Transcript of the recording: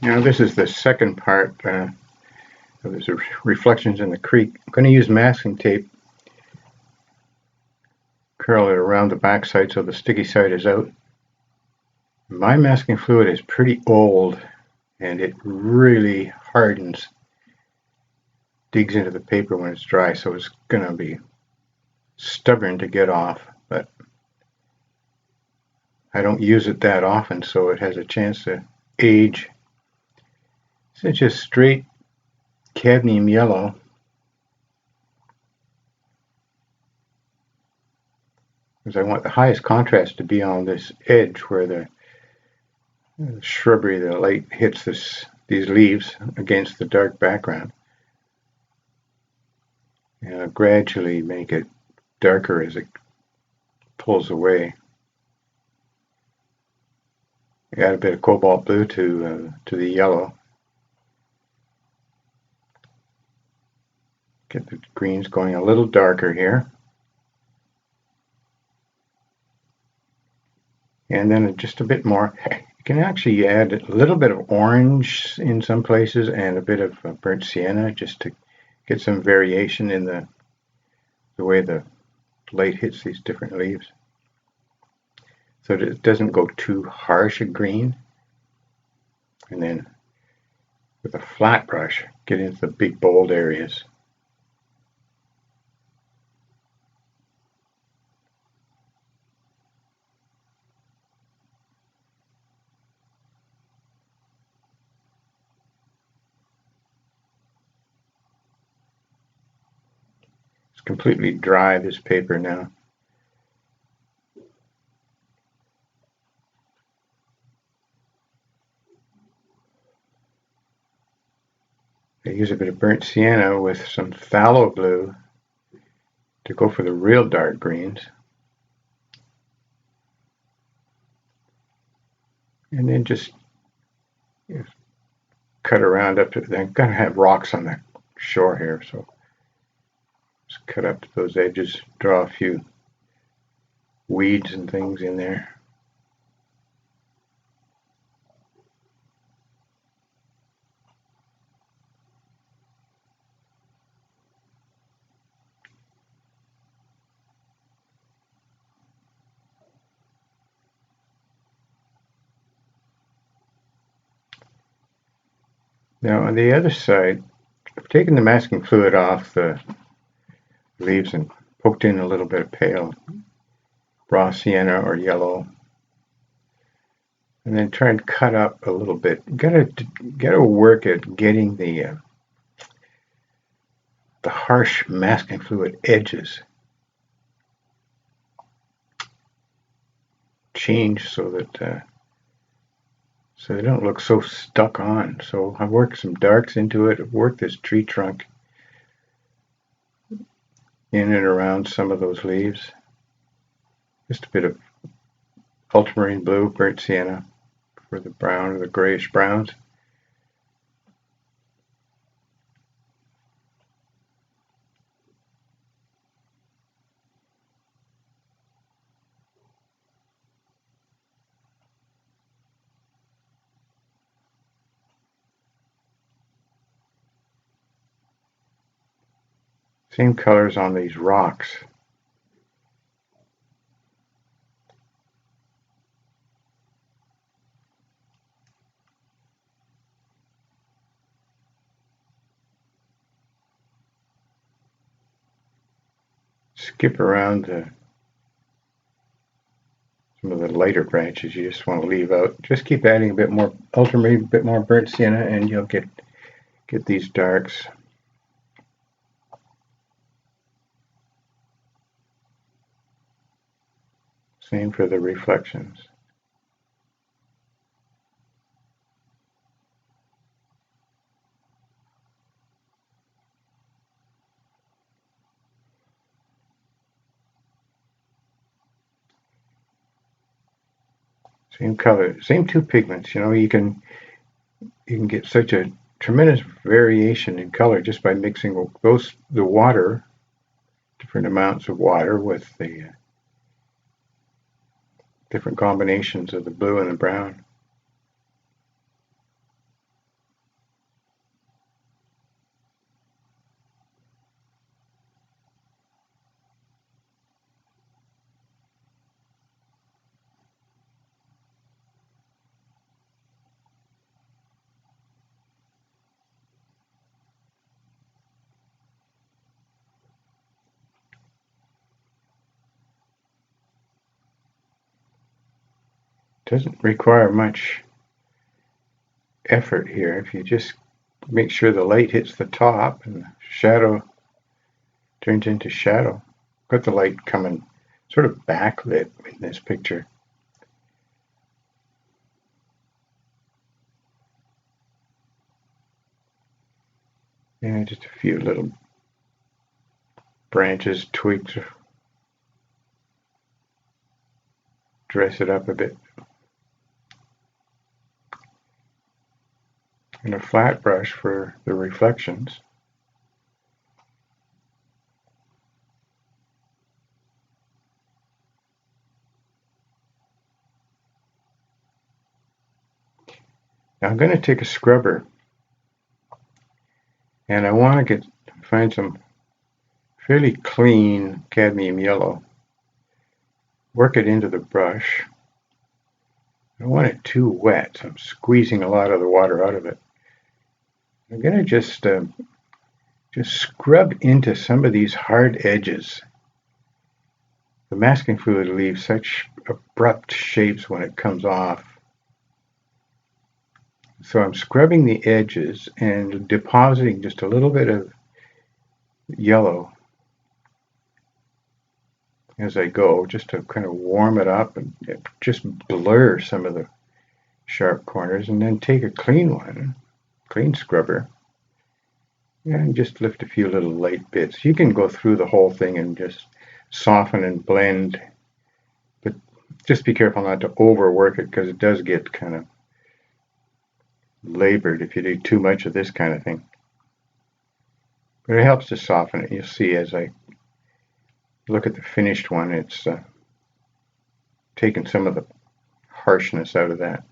Now this is the second part of this reflections in the creek. I'm going to use masking tape, curl it around the backside so the sticky side is out. My masking fluid is pretty old and it really hardens, digs into the paper when it's dry, so it's going to be stubborn to get off, but I don't use it that often, so it has a chance to age. It's just straight cadmium yellow. Because I want the highest contrast to be on this edge where the shrubbery, the light hits these leaves against the dark background. And I'll gradually make it darker as it pulls away. Add a bit of cobalt blue to the yellow. Get the greens going a little darker here. And then just a bit more. You can actually add a little bit of orange in some places and a bit of burnt sienna just to get some variation in the way the light hits these different leaves, so that it doesn't go too harsh a green. And then with a flat brush, get into the big bold areas. It's completely dry, this paper now. I use a bit of burnt sienna with some phthalo blue to go for the real dark greens. And then just cut around up to, I'm going to have rocks on the shore here, so just cut up to those edges, draw a few weeds and things in there. Now on the other side, I've taken the masking fluid off the leaves and poked in a little bit of pale raw sienna or yellow, and then try and cut up a little bit. Gotta work at getting the harsh masking fluid edges change so that so they don't look so stuck on. So I worked some darks into it. I've worked this tree trunk in and around some of those leaves. Just a bit of ultramarine blue, burnt sienna for the brown or the grayish browns. Same colors on these rocks. Skip around some of the lighter branches you just want to leave out. Just keep adding a bit more ultramarine, a bit more burnt sienna, and you'll get these darks. Same for the reflections. Same color, same two pigments. You know, you can get such a tremendous variation in color just by mixing the water, different amounts of water with the different combinations of the blue and the brown. Doesn't require much effort here. If you just make sure the light hits the top and the shadow turns into shadow. Got the light coming sort of backlit in this picture. Yeah, just a few little branches, twigs, dress it up a bit. And a flat brush for the reflections. Now I'm going to take a scrubber and I want to find some fairly clean cadmium yellow. Work it into the brush. I don't want it too wet, so I'm squeezing a lot of the water out of it. I'm going to just scrub into some of these hard edges. The masking fluid leaves such abrupt shapes when it comes off. So I'm scrubbing the edges and depositing just a little bit of yellow as I go, just to kind of warm it up and just blur some of the sharp corners, and then take a clean scrubber, and just lift a few little light bits. You can go through the whole thing and just soften and blend, but just be careful not to overwork it because it does get kind of labored if you do too much of this kind of thing. But it helps to soften it. You'll see as I look at the finished one, it's taken some of the harshness out of that.